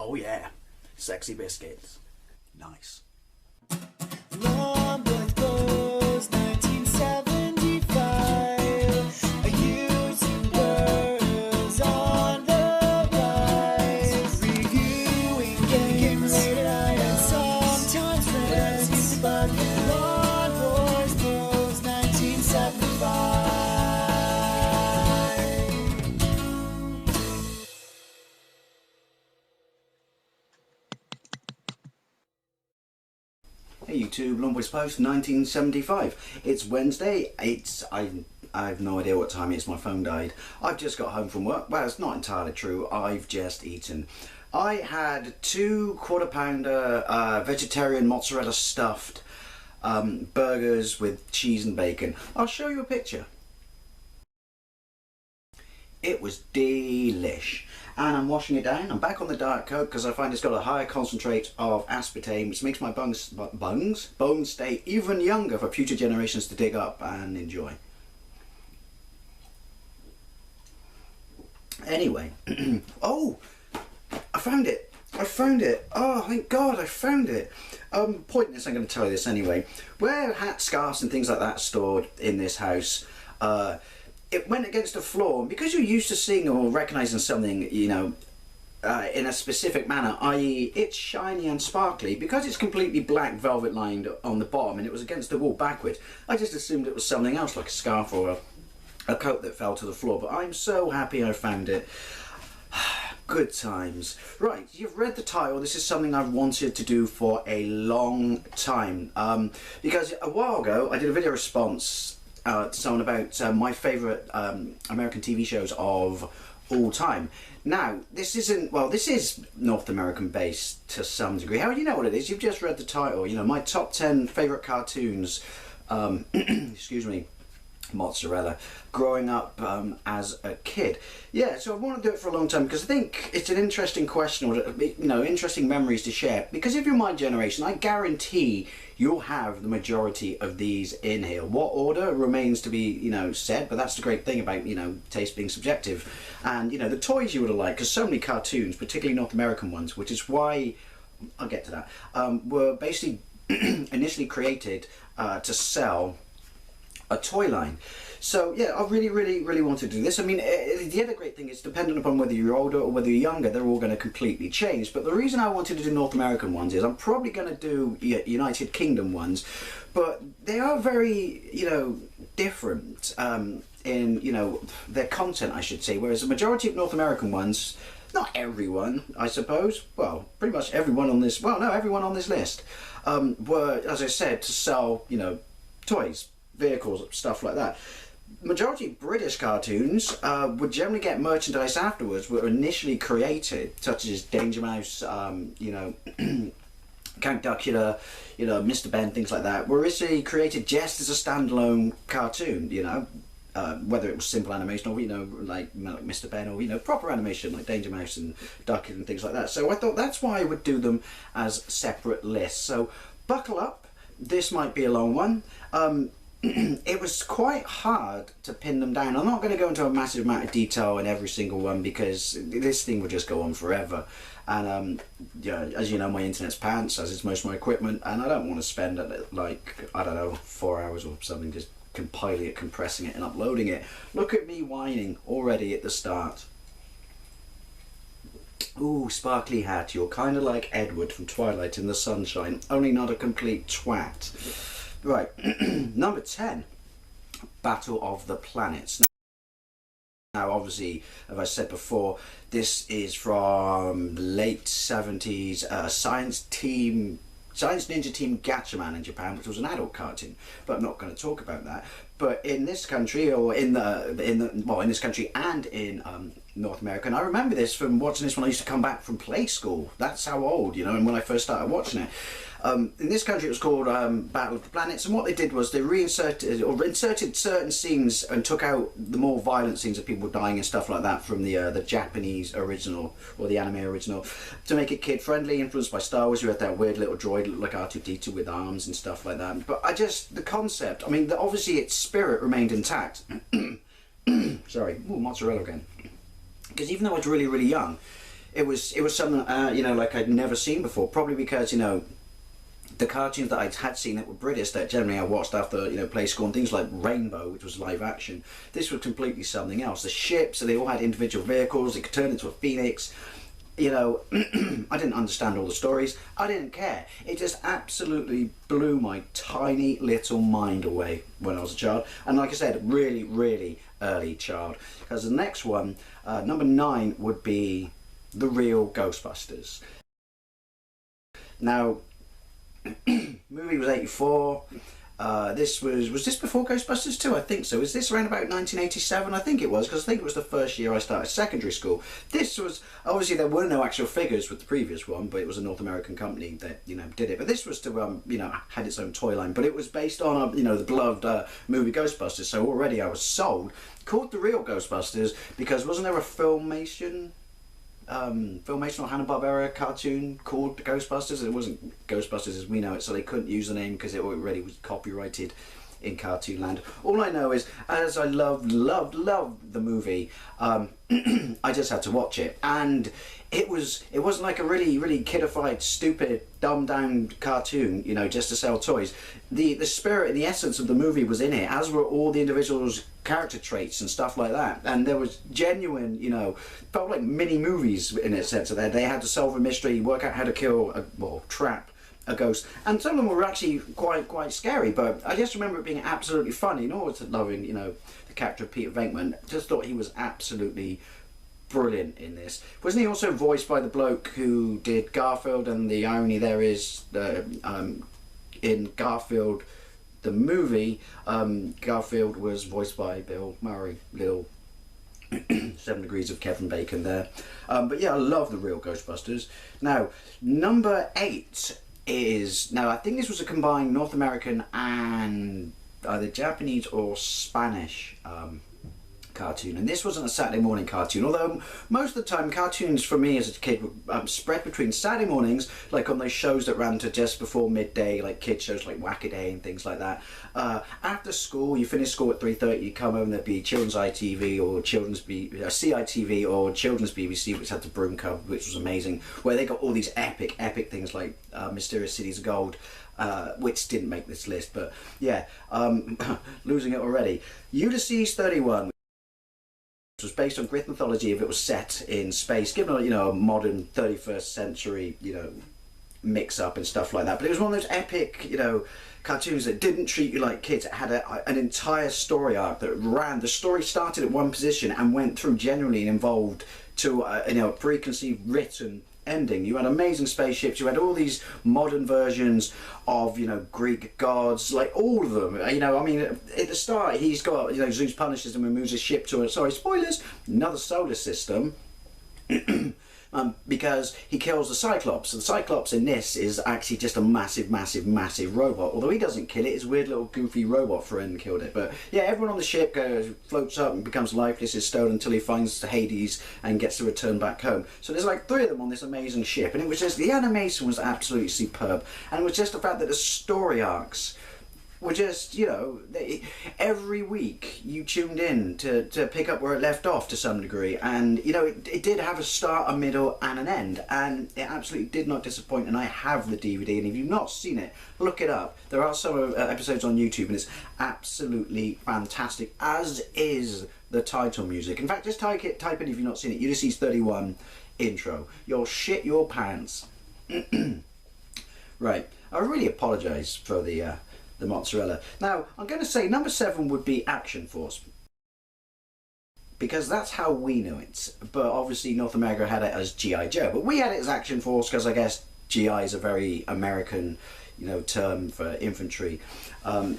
Oh yeah, sexy biscuits. Nice. Long was 1975. A YouTuber's on the rise. Reviewing games late at night and sometimes friends. But Long was 1975. Hey YouTube, Long Boys Post 1975. It's Wednesday. I have no idea what time it is. My phone died. I've just got home from work. Well, it's not entirely true. I've just eaten. I had 2 quarter-pounder vegetarian mozzarella stuffed burgers with cheese and bacon. I'll show you a picture. It was delish. And I'm washing it down. I'm back on the Diet Coke because I find it's got a higher concentrate of aspartame, which makes my bones stay even younger for future generations to dig up and enjoy. Anyway, oh, I found it. I found it. Oh, thank God, I found it. Pointless, I'm going to tell you this anyway. Where hats, scarves and things like that are stored in this house, it went against the floor, and because you're used to seeing or recognizing something, you know, in a specific manner, i.e. it's shiny and sparkly, because it's completely black velvet lined on the bottom and it was against the wall backwards, I just assumed it was something else like a scarf or a coat that fell to the floor. But I'm so happy I found it. Good times. Right, you've read the title. This is something I've wanted to do for a long time, because a while ago I did a video response to someone about my favourite American TV shows of all time. Now, this isn't, well, this is North American based to some degree. How do you know what it is? You've just read the title. You know, my top 10 favourite cartoons, excuse me, mozzarella, growing up as a kid. Yeah, so I want to do it for a long time because I think it's an interesting question, or, you know, interesting memories to share. Because if you're my generation, I guarantee you'll have the majority of these in here. What order remains to be, you know, said, but that's the great thing about, you know, taste being subjective. And, you know, the toys you would have liked, because so many cartoons, particularly North American ones, which is why, I'll get to that, were basically initially created to sell a toy line. So yeah, I really wanted to do this. I mean, the other great thing is, dependent upon whether you're older or whether you're younger, they're all going to completely change. But the reason I wanted to do North American ones is I'm probably going to do United Kingdom ones, but they are very, you know, different in, you know, their content, I should say. Whereas the majority of North American ones, not everyone, I suppose, well, pretty much everyone on this, well, no, everyone on this list, were, as I said, to sell, you know, toys, vehicles, stuff like that. Majority of British cartoons would generally get merchandise afterwards, were initially created, such as Danger Mouse, you know, Count Duckula, you know, Mr. Ben, things like that, were originally created just as a standalone cartoon, you know, whether it was simple animation or, you know, like Mr. Ben, or, you know, proper animation like Danger Mouse and Duckula and things like that. So I thought that's why I would do them as separate lists. So buckle up, this might be a long one. It was quite hard to pin them down. I'm not going to go into a massive amount of detail in every single one because this thing would just go on forever. And yeah, as you know, my internet's pants, as is most of my equipment, and I don't want to spend like, I don't know, 4 hours or something just compiling it, compressing it and uploading it. Look at me whining already at the start. Ooh, sparkly hat, you're kind of like Edward from Twilight in the Sunshine, only not a complete twat. Right, number 10, Battle of the Planets. Now, obviously, as I said before, this is from the late 70s Science Ninja Team Gatchaman in Japan, which was an adult cartoon, but I'm not going to talk about that. But in this country, or in this country and in North America, and I remember this from watching this when I used to come back from play school. That's how old, you know, and when I first started watching it. In this country it was called Battle of the Planets, and what they did was they inserted certain scenes and took out the more violent scenes of people dying and stuff like that from the Japanese original, or the anime original, to make it kid friendly, influenced by Star Wars. You had that weird little droid that looked like R2-D2 with arms and stuff like that. But the concept, I mean, obviously its spirit remained intact. Sorry, ooh, mozzarella again. Because even though I was really young, it was something you know, like I'd never seen before. Probably because, you know, the cartoons that I had seen that were British, that generally I watched after, you know, play school, and things like Rainbow, which was live action. This was completely something else. The ships, they all had individual vehicles. It could turn into a phoenix. You know, I didn't understand all the stories. I didn't care. It just absolutely blew my tiny little mind away when I was a child. And like I said, really, really early child. Because the next one, number 9, would be The Real Ghostbusters. Now, movie was 84. This was this before Ghostbusters 2? I think so. Is this around about 1987? I think it was, because I think it was the first year I started secondary school. This was, obviously there were no actual figures with the previous one, but it was a North American company that, you know, did it. But this was to, you know, had its own toy line. But it was based on, you know, the beloved movie Ghostbusters, so already I was sold. Called The Real Ghostbusters because wasn't there a Filmation or Hanna-Barbera cartoon called Ghostbusters? It wasn't Ghostbusters as we know it, so they couldn't use the name because it already was copyrighted in cartoon land. All I know is, as I loved the movie, I just had to watch it, and it wasn't like a really kidified, stupid, dumbed down cartoon, you know, just to sell toys. The spirit and the essence of the movie was in it, as were all the individuals' character traits and stuff like that. And there was genuine, you know, felt like mini movies in a sense of that. They had to solve a mystery, work out how to kill trap a ghost, and some of them were actually quite scary. But I just remember it being absolutely funny. Nor was it loving, you know, the character of Peter Venkman. Just thought he was absolutely brilliant in this. Wasn't he also voiced by the bloke who did Garfield? And the irony there is in Garfield the movie, Garfield was voiced by Bill Murray. Little 7 degrees of Kevin Bacon there. But yeah, I love The Real Ghostbusters. Now, number 8 is, now I think this was a combined North American and either Japanese or Spanish cartoon, and this wasn't a Saturday morning cartoon, although most of the time cartoons for me as a kid were spread between Saturday mornings, like on those shows that ran to just before midday, like kids shows like Whack-A-Day and things like that. After school, you finish school at 3:30, you come home, there'd be Children's ITV or CITV or Children's BBC, which had the Broom Cub, which was amazing, where they got all these epic things like Mysterious Cities of Gold, which didn't make this list, but yeah, losing it already. Ulysses 31 was based on Greek mythology. If it was set in space, given a, you know, a modern 31st century, you know, mix up and stuff like that. But it was one of those epic, you know, cartoons that didn't treat you like kids. It had an entire story arc that ran. The story started at one position and went through genuinely and involved to you know, a preconceived written ending. You had amazing spaceships, you had all these modern versions of, you know, Greek gods, like all of them, you know. I mean, at the start he's got, you know, Zeus punishes him and moves his ship to spoilers, another solar system. Because he kills the Cyclops. The Cyclops in this is actually just a massive robot. Although he doesn't kill it, his weird little goofy robot friend killed it. But yeah, everyone on the ship floats up and becomes lifeless, is stoned until he finds Hades and gets to return back home. So there's like 3 of them on this amazing ship, and it was just, the animation was absolutely superb, and it was just the fact that the story arcs were just, you know, every week you tuned in to pick up where it left off to some degree, and you know, it did have a start, a middle and an end, and it absolutely did not disappoint. And I have the DVD, and if you've not seen it, look it up. There are some episodes on YouTube, and it's absolutely fantastic, as is the title music. In fact, just type in, if you've not seen it, Ulysses 31 intro. You'll shit your pants. Right, I really apologise for the mozzarella. Now, I'm going to say number 7 would be Action Force, because that's how we knew it. But obviously North America had it as G.I. Joe, but we had it as Action Force because I guess G.I. is a very American, you know, term for infantry. It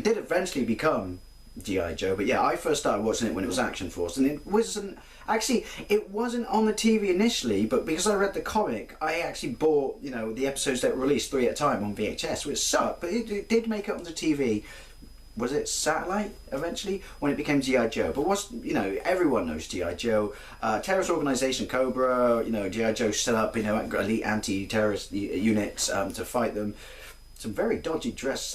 did eventually become G.I. Joe, but yeah, I first started watching it when it was Action Force, and it wasn't on the TV initially, but because I read the comic, I actually bought, you know, the episodes that were released 3 at a time on VHS, which sucked, but it did make it onto TV. Was it satellite eventually when it became G.I. Joe? But you know, everyone knows G.I. Joe. Terrorist organization Cobra, you know, G.I. Joe set up, you know, elite anti-terrorist units to fight them. Some very dodgy dress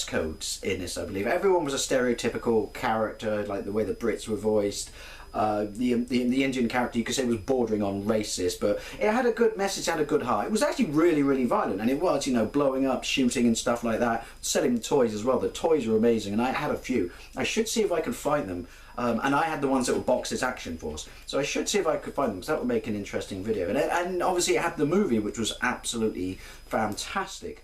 codes in this, I believe. Everyone was a stereotypical character, like the way the Brits were voiced. The Indian character, you could say, was bordering on racist, but it had a good message, had a good heart. It was actually really, really violent, and it was, you know, blowing up, shooting and stuff like that, selling the toys as well. The toys were amazing, and I had a few. I should see if I could find them. And I had the ones that were Box's Action Force, so I should see if I could find them, because that would make an interesting video. And obviously it had the movie, which was absolutely fantastic.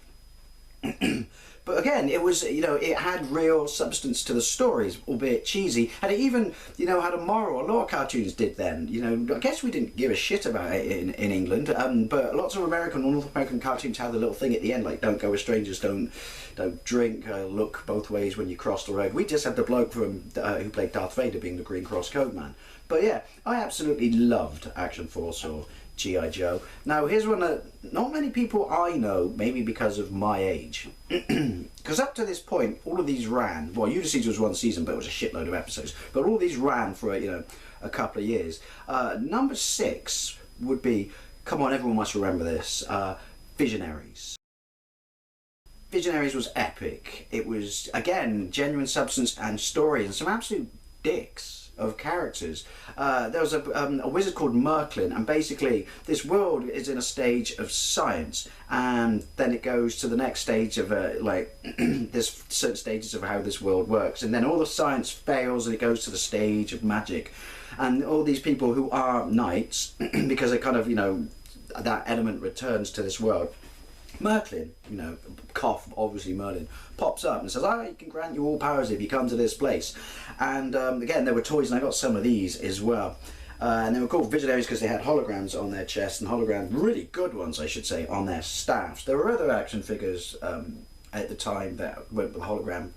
But again, it was, you know, it had real substance to the stories, albeit cheesy, and it even, you know, had a moral. A lot of cartoons did then, you know. I guess we didn't give a shit about it in England, but lots of American or North American cartoons had the little thing at the end, like don't go with strangers, don't drink, look both ways when you cross the road. We just had the bloke from who played Darth Vader being the Green Cross Code Man. But yeah, I absolutely loved Action Force or G.I. Joe. Now here's one that not many people I know, maybe because of my age, because up to this point all of these ran, well, Ulysses was one season but it was a shitload of episodes, but all these ran for, you know, a couple of years. Number 6 would be, come on, everyone must remember this, Visionaries. Visionaries was epic. It was, again, genuine substance and story and some absolute dicks of characters. There was a wizard called Merklin, and basically this world is in a stage of science, and then it goes to the next stage of like there's certain stages of how this world works, and then all the science fails and it goes to the stage of magic, and all these people who are knights because they kind of, you know, that element returns to this world. Merklin, you know, cough, obviously Merlin, pops up and says, I can grant you all powers if you come to this place. And again, there were toys, and I got some of these as well. And they were called Visionaries because they had holograms on their chest, and holograms, really good ones I should say, on their staffs. There were other action figures at the time that went with the hologram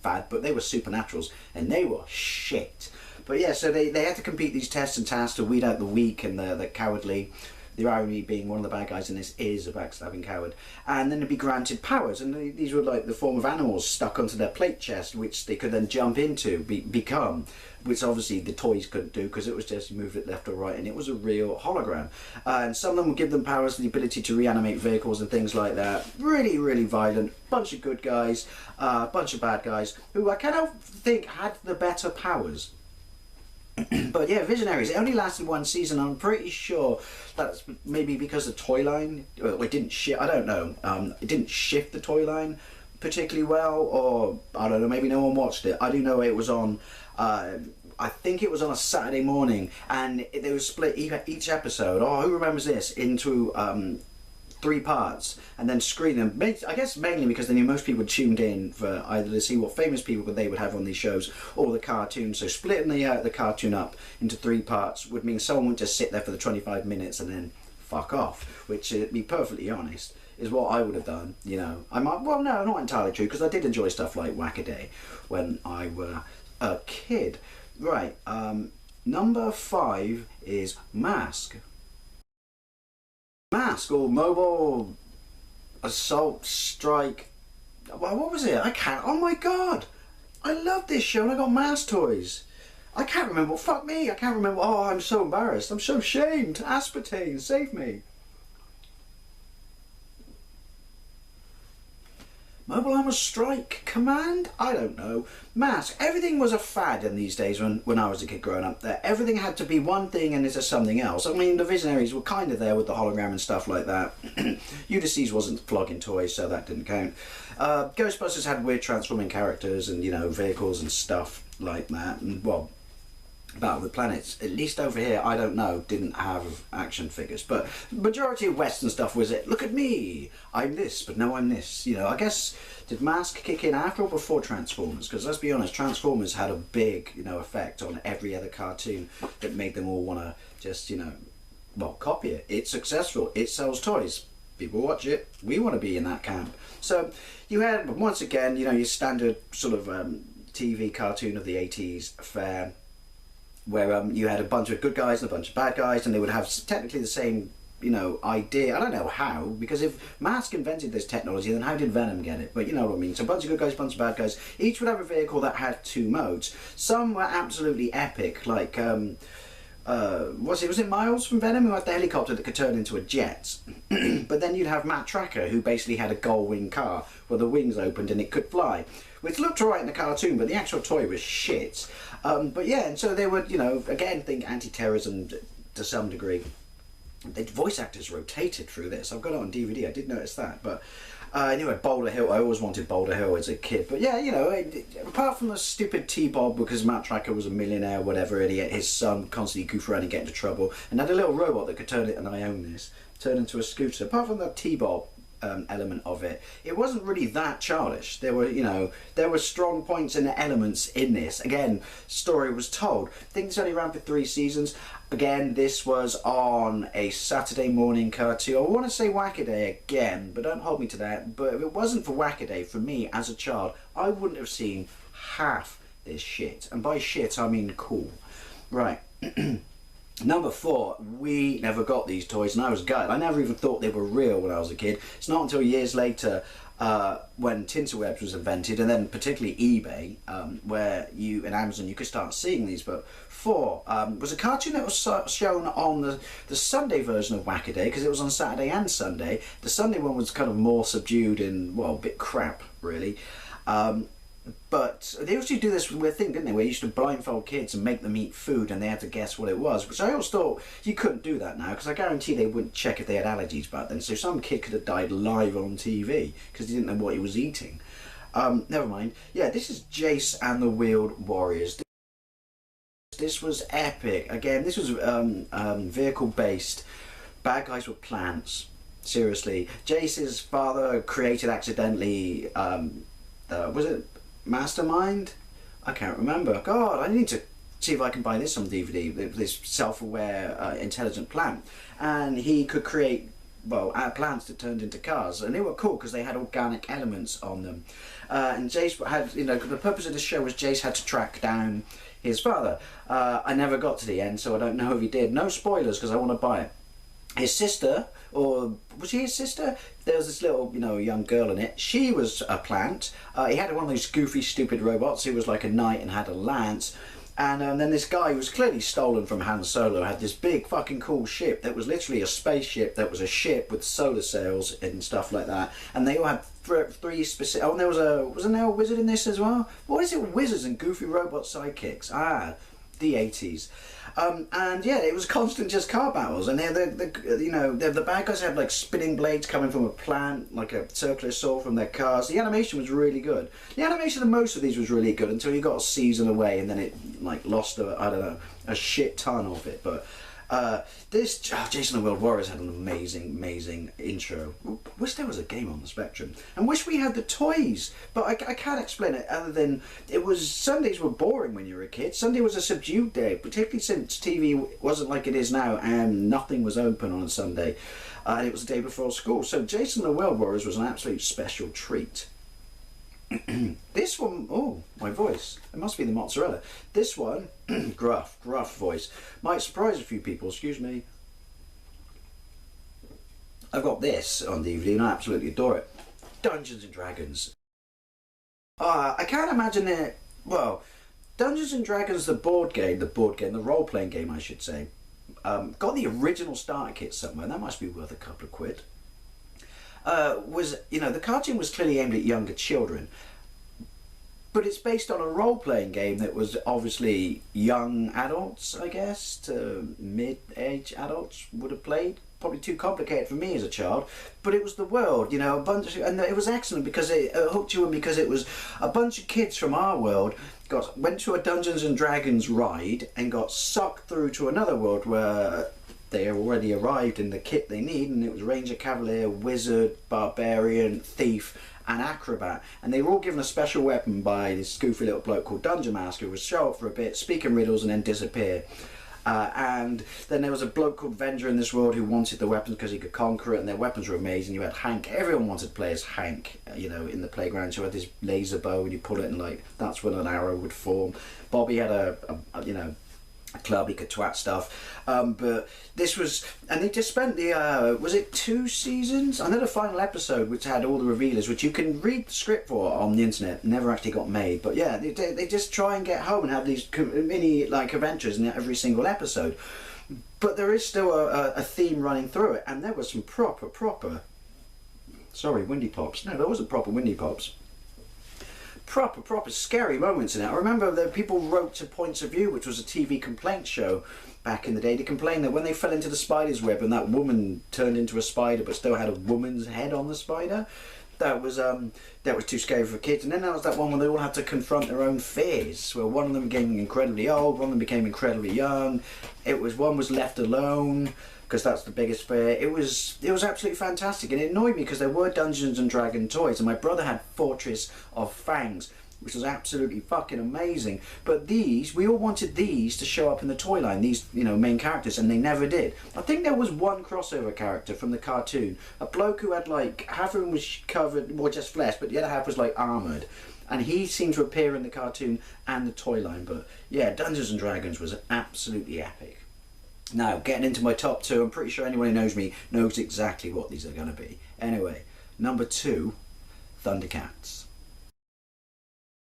fad, but they were supernaturals, and they were shit. But yeah, so they had to compete these tests and tasks to weed out the weak and the cowardly. The irony being one of the bad guys in this is a backstabbing coward, and then they'd be granted powers, and these were like the form of animals stuck onto their plate chest, which they could then jump into, become, which obviously the toys couldn't do because it was just you moved it left or right, and it was a real hologram. And some of them would give them powers, the ability to reanimate vehicles and things like that. Really, really violent. Bunch of good guys, bunch of bad guys who I kind of think had the better powers. But yeah, Visionaries, it only lasted one season. I'm pretty sure that's maybe because the toy line, well, it didn't shift, I don't know, it didn't shift the toy line particularly well, or I don't know, maybe no one watched it. I do know it was on, I think it was on a Saturday morning, and they was split each episode, oh, who remembers this, into 3 parts, and then screen them. I guess mainly because they knew most people tuned in for either to see what famous people they would have on these shows or the cartoon. So splitting the cartoon up into 3 parts would mean someone would just sit there for the 25 minutes and then fuck off. Which, to be perfectly honest, is what I would have done. You know, I might. Well, no, not entirely true, because I did enjoy stuff like Whack-A-Day when I were a kid. Right. Number 5 is Mask. Mask, or Mobile Assault Strike. Well, what was it? I can't. Oh my god! I love this show, and I got Mask toys. I can't remember. Fuck me! I can't remember. Oh, I'm so embarrassed. I'm so ashamed. Aspartame, save me. Mobile Armor Strike Command? I don't know. Mask. Everything was a fad in these days when I was a kid growing up there. Everything had to be one thing and into something else. I mean, the Visionaries were kind of there with the hologram and stuff like that. Ulysses wasn't flogging toys, so that didn't count. Ghostbusters had weird transforming characters and, you know, vehicles and stuff like that. And, well, Battle of the Planets, at least over here, I don't know, didn't have action figures, but majority of Western stuff was it, look at me, I'm this, but no I'm this, you know. I guess, did Mask kick in after or before Transformers? Because let's be honest, Transformers had a big, you know, effect on every other cartoon that made them all want to just, you know, well, copy it. It's successful, it sells toys, people watch it, we want to be in that camp. So you had, once again, you know, your standard sort of TV cartoon of the 80s affair, where you had a bunch of good guys and a bunch of bad guys, and they would have technically the same, you know, idea. I don't know how, because if Mask invented this technology, then how did Venom get it? But you know what I mean. So a bunch of good guys, a bunch of bad guys. Each would have a vehicle that had 2 modes. Some were absolutely epic, like was it Miles from Venom, who had the helicopter that could turn into a jet. But then you'd have Matt Tracker, who basically had a gull wing car where the wings opened and it could fly. which looked alright in the cartoon, but the actual toy was shit. But yeah, and so they were, you know, again, think anti-terrorism to some degree. The voice actors rotated through this. I've got it on DVD. I did notice that, but anyway, Boulder Hill. I always wanted Boulder Hill as a kid, but yeah, you know, apart from the stupid T-Bob because Matt Tracker was a millionaire, whatever, and his son constantly goof around and get into trouble, and had a little robot that could turn it, and I own this, turn into a scooter. Apart from that T-Bob element of it, it wasn't really that childish. There were, you know, there were strong points and elements in this. Again, story was told. I think it's only ran for 3 seasons. Again, this was on a Saturday morning cartoon. I want to say Wackaday again, but don't hold me to that. But if it wasn't for Wackaday, for me as a child, I wouldn't have seen half this shit. And by shit, I mean cool. Right. Number 4, we never got these toys, and I was gutted. I never even thought they were real when I was a kid. It's not until years later when Tinterwebs was invented, and then particularly eBay, where you and Amazon, you could start seeing these. But 4 was a cartoon that was shown on the Sunday version of Wackaday, because it was on Saturday and Sunday. The Sunday one was kind of more subdued and, well, a bit crap, really. But they used to do this weird thing, didn't they, where you used to blindfold kids and make them eat food and they had to guess what it was, which I always thought you couldn't do that now, because I guarantee they wouldn't check if they had allergies back then, so some kid could have died live on TV because he didn't know what he was eating. Never mind. Yeah, this is Jace and the Wheeled Warriors. This was epic. Again, this was vehicle based. Bad guys were plants. Seriously. Jace's father created accidentally, was it Mastermind? I can't remember. God, I need to see if I can buy this on DVD. This self-aware, intelligent plant, and he could create, well, plants that turned into cars, and they were cool because they had organic elements on them. And Jace had, you know, the purpose of the show was Jace had to track down his father. I never got to the end, so I don't know if he did. No spoilers because I want to buy it. His sister, or was she his sister? There was this little, you know, young girl in it. She was a plant. He had one of those goofy, stupid robots who was like a knight and had a lance. And then this guy who was clearly stolen from Han Solo had this big fucking cool ship that was literally a spaceship that was a ship with solar sails and stuff like that. And they all had 3 specific... Oh, and wasn't there a wizard in this as well? What is it with wizards and goofy robot sidekicks? Ah, the 80s. And yeah, it was constant just car battles, and the bad guys had like spinning blades coming from a plant, like a circular saw from their cars. The animation was really good. The animation of most of these was really good until you got a season away, and then it like lost a shit ton of it. But Jason and the World Warriors had an amazing intro. Wish there was a game on the Spectrum, and wish we had the toys, but I can't explain it other than Sundays were boring when you were a kid. Sunday was a subdued day, particularly since TV wasn't like it is now and nothing was open on a Sunday, and it was the day before school. So Jason and the World Warriors was an absolute special treat. This one, oh, my voice. It must be the mozzarella. This one, gruff voice. Might surprise a few people, excuse me. I've got this on DVD and I absolutely adore it. Dungeons and Dragons. I can't imagine it. Well, Dungeons and Dragons, the role-playing game, I should say. Got the original starter kit somewhere. That must be worth a couple of quid. The cartoon was clearly aimed at younger children, but it's based on a role-playing game that was obviously young adults, I guess, to mid-age adults would have played. Probably too complicated for me as a child, but it was the world, and it was excellent because it hooked you in, because it was a bunch of kids from our world went to a Dungeons and Dragons ride and got sucked through to another world where they already arrived in the kit they need, and it was Ranger, Cavalier, Wizard, Barbarian, Thief, and Acrobat. And they were all given a special weapon by this goofy little bloke called Dungeon Master, who would show up for a bit, speak in riddles, and then disappear. And then there was a bloke called Venger in this world who wanted the weapons because he could conquer it, and their weapons were amazing. You had Hank. Everyone wanted to play as Hank, in the playground. So you had this laser bow, and you pull it, and that's when an arrow would form. Bobby had a club, he could twat stuff, but this was, and they just spent was it 2 seasons? I know the final episode, which had all the revealers, which you can read the script for on the internet, never actually got made, but yeah, they just try and get home and have these mini adventures in every single episode, but there is still a theme running through it, and there was some proper, sorry, windy pops, no, there wasn't proper windy pops, proper scary moments in it. I remember that people wrote to Points of View, which was a TV complaint show back in the day, to complain that when they fell into the spider's web and that woman turned into a spider but still had a woman's head on the spider, that was too scary for kids. And then there was that one when they all had to confront their own fears, where one of them became incredibly old, one of them became incredibly young. One was left alone, because that's the biggest fear. It was absolutely fantastic, and it annoyed me because there were Dungeons and Dragons toys, and my brother had Fortress of Fangs, which was absolutely fucking amazing. But we all wanted these to show up in the toy line, these, you know, main characters, and they never did. I think there was one crossover character from the cartoon, a bloke who had like, half of him was covered, more just flesh, but the other half was like armoured. And he seemed to appear in the cartoon and the toy line. But yeah, Dungeons and Dragons was absolutely epic. Now, getting into my top 2, I'm pretty sure anyone who knows me knows exactly what these are going to be. Anyway, number 2, Thundercats.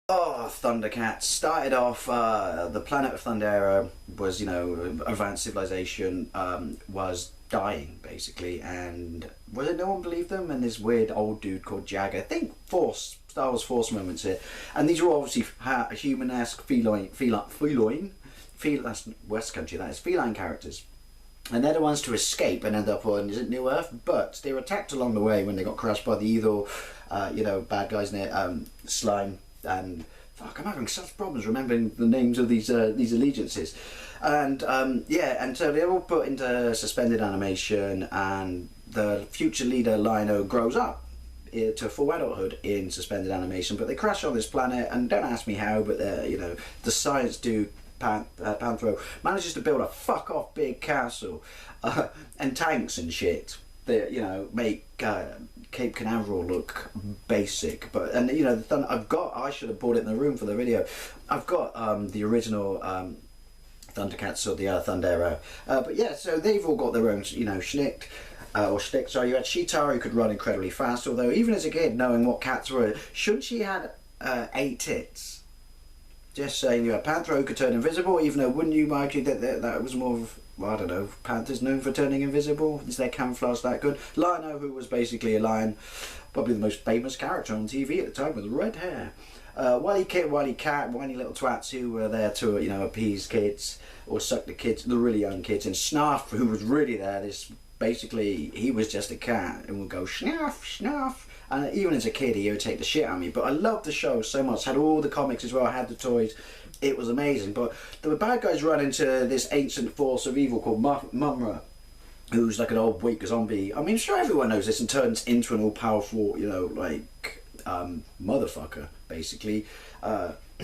Oh, Thundercats. Started off, the planet of Thundera was, you know, advanced civilization, was dying, basically, and was it no one believed them? And this weird old dude called Jagger, I think Star Wars Force moments here, and these were obviously human-esque feline, that's West Country, that is, feline characters. And they're the ones to escape and end up on, is it New Earth? But they were attacked along the way when they got crushed by the evil, you know, bad guys in it, Slime, and fuck, I'm having such problems remembering the names of these allegiances. And yeah, and so they're all put into suspended animation, and the future leader Lino grows up to full adulthood in suspended animation. But they crash on this planet, and don't ask me how, but you know, the science dude Panthro manages to build a fuck off big castle and tanks and shit that, you know, make Cape Canaveral look basic. But, and you know, I should have bought it in the room for the video. I've got the original Thundercats, or the Thundera, but yeah, so they've all got their own, you know, shtick. Sorry, you had Cheetara, who could run incredibly fast, although even as a kid, knowing what cats were, shouldn't she had 8 tits? Just saying, you had Panther who could turn invisible, even though, wouldn't you argue that was more of, well, I don't know, Panthers known for turning invisible? Is their camouflage that good? Lino, who was basically a lion, probably the most famous character on TV at the time, with red hair. Wily Kit, Wily Cat, whiny little twats who were there to, you know, appease kids, or suck the really young kids, and Snarf, who was really there, basically, he was just a cat, and would go, Snarf, Snarf. And even as a kid, he would take the shit out of me. But I loved the show so much. Had all the comics as well. I had the toys. It was amazing. But the bad guys run into this ancient force of evil called Mumra, who's like an old weak zombie. I mean, sure, everyone knows this, and turns into an all-powerful, you know, like motherfucker, basically.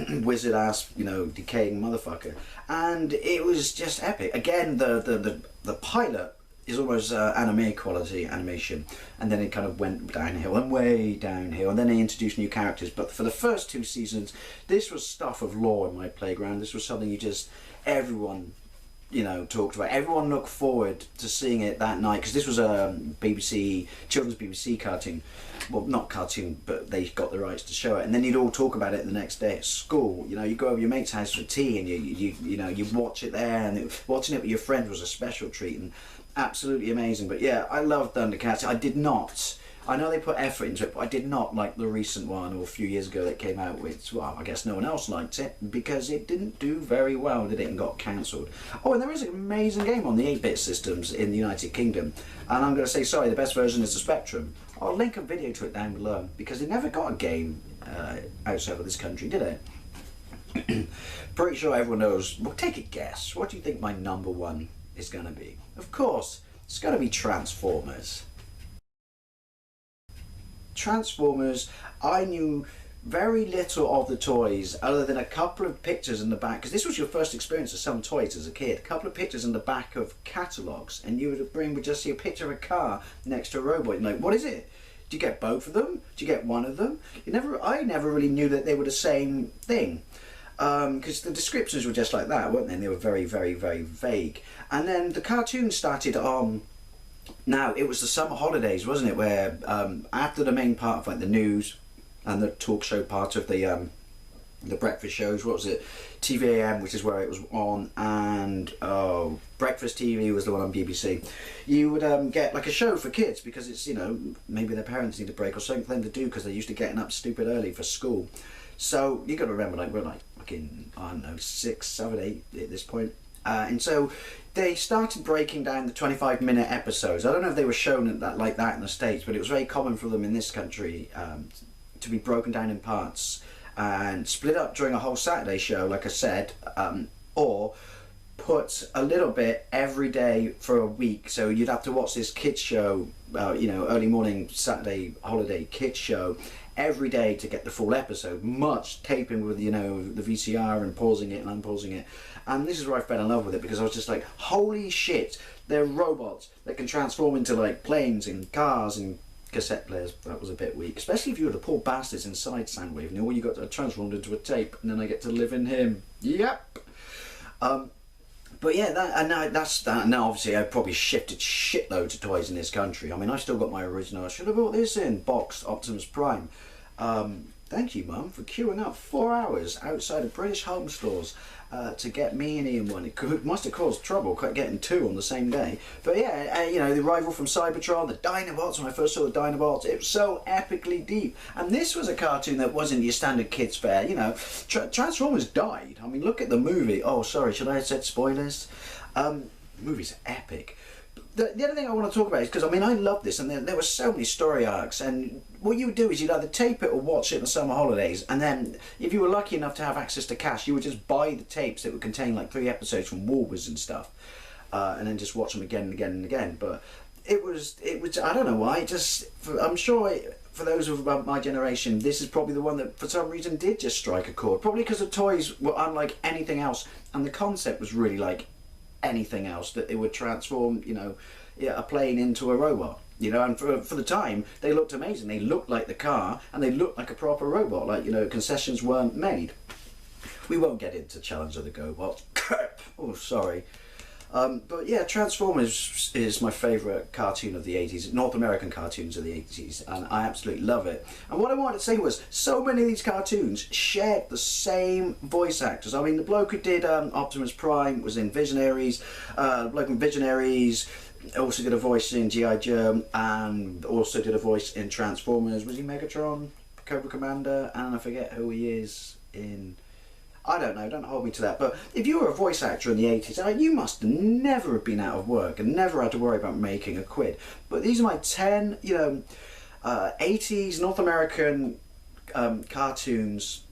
Wizard-ass, you know, decaying motherfucker. And it was just epic. Again, the pilot is almost anime quality animation, and then it kind of went downhill and way downhill, and then they introduced new characters. But for the first 2 seasons, this was stuff of lore in my playground. This was something everyone, you know, talked about. Everyone looked forward to seeing it that night, because this was a children's BBC cartoon. Well, not cartoon, but they got the rights to show it, and then you'd all talk about it the next day at school. You know, you go over your mate's house for tea, and you know, you watch it there, and watching it with your friends was a special treat, and absolutely amazing. But yeah, I love Thundercats. I know they put effort into it, but I did not like the recent one, or a few years ago, that came out with, well, I guess no one else liked it, because it didn't do very well, did it, and got cancelled. Oh, and there is an amazing game on the 8-bit systems in the United Kingdom, and I'm going to say, sorry, the best version is the Spectrum. I'll link a video to it down below, because they never got a game outside of this country, did it? Pretty sure everyone knows. Well, take a guess. What do you think my number 1 is going to be? Of course, it's going to be Transformers. Transformers, I knew very little of the toys, other than a couple of pictures in the back, because this was your first experience of some toys as a kid. A couple of pictures in the back of catalogues, and you would just see a picture of a car next to a robot. You're like, what is it? Do you get both of them? Do you get one of them? I never really knew that they were the same thing. Because the descriptions were just like that, weren't they? And they were very, very, very vague. And then the cartoon started on, now it was the summer holidays, wasn't it, where after the main part of like the news and the talk show part of the breakfast shows, what was it, TVAM, which is where it was on, and Breakfast TV was the one on BBC, you would get like a show for kids, because it's, you know, maybe their parents need a break or something for them to do, because they're used to getting up stupid early for school. So you got to remember, like, we're like fucking, I don't know, 6, 7, 8 at this point. And so they started breaking down the 25-minute episodes. I don't know if they were shown like that in the States, but it was very common for them in this country to be broken down in parts and split up during a whole Saturday show, like I said, or put a little bit every day for a week. So you'd have to watch this kids show, early morning Saturday holiday kids show every day to get the full episode, much taping with the VCR and pausing it and unpausing it. And this is where I fell in love with it, because I was just like, holy shit, they're robots that can transform into like planes and cars and cassette players. That was a bit weak, especially if you were the poor bastards inside Soundwave and all you got to transformed into a tape, and then I get to live in him. Yep. But yeah, that's that. Now obviously I've probably shifted shitloads of toys in this country. I mean, I still got my original, I should have bought this in, boxed Optimus Prime. Thank you, Mum, for queuing up 4 hours outside of British home stores to get me and Ian one. It must have caused trouble getting 2 on the same day. But yeah, the arrival from Cybertron, the Dinobots, when I first saw the Dinobots, it was so epically deep. And this was a cartoon that wasn't your standard kids fare. Transformers died. I mean, look at the movie. Oh, sorry, should I have said spoilers? The movie's epic. The other thing I want to talk about is, because I mean, I love this, and there were so many story arcs, and what you would do is you'd either tape it or watch it in the summer holidays, and then if you were lucky enough to have access to cash, you would just buy the tapes that would contain like 3 episodes from Woolworths and stuff, and then just watch them again and again and again. But it was I don't know why, I'm sure for those of my generation, this is probably the one that for some reason did just strike a chord, probably because the toys were unlike anything else, and the concept was really like anything else, that it would transform a plane into a robot, and for the time they looked amazing. They looked like the car and they looked like a proper robot, like concessions weren't made. We won't get into Challenge of the GoBots. Oh, sorry. But yeah, Transformers is my favourite cartoon of the 80s, North American cartoons of the 80s, and I absolutely love it. And what I wanted to say was, so many of these cartoons shared the same voice actors. I mean, the bloke who did Optimus Prime was in Visionaries, the bloke in Visionaries also did a voice in G.I. Joe, and also did a voice in Transformers. Was he Megatron, Cobra Commander, and I forget who he is in... I don't know, don't hold me to that. But if you were a voice actor in the 80s, you must never have been out of work and never had to worry about making a quid. But these are my 10, 80s North American cartoons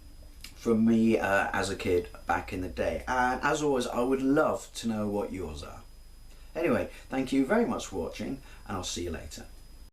from me as a kid back in the day. And as always, I would love to know what yours are. Anyway, thank you very much for watching, and I'll see you later.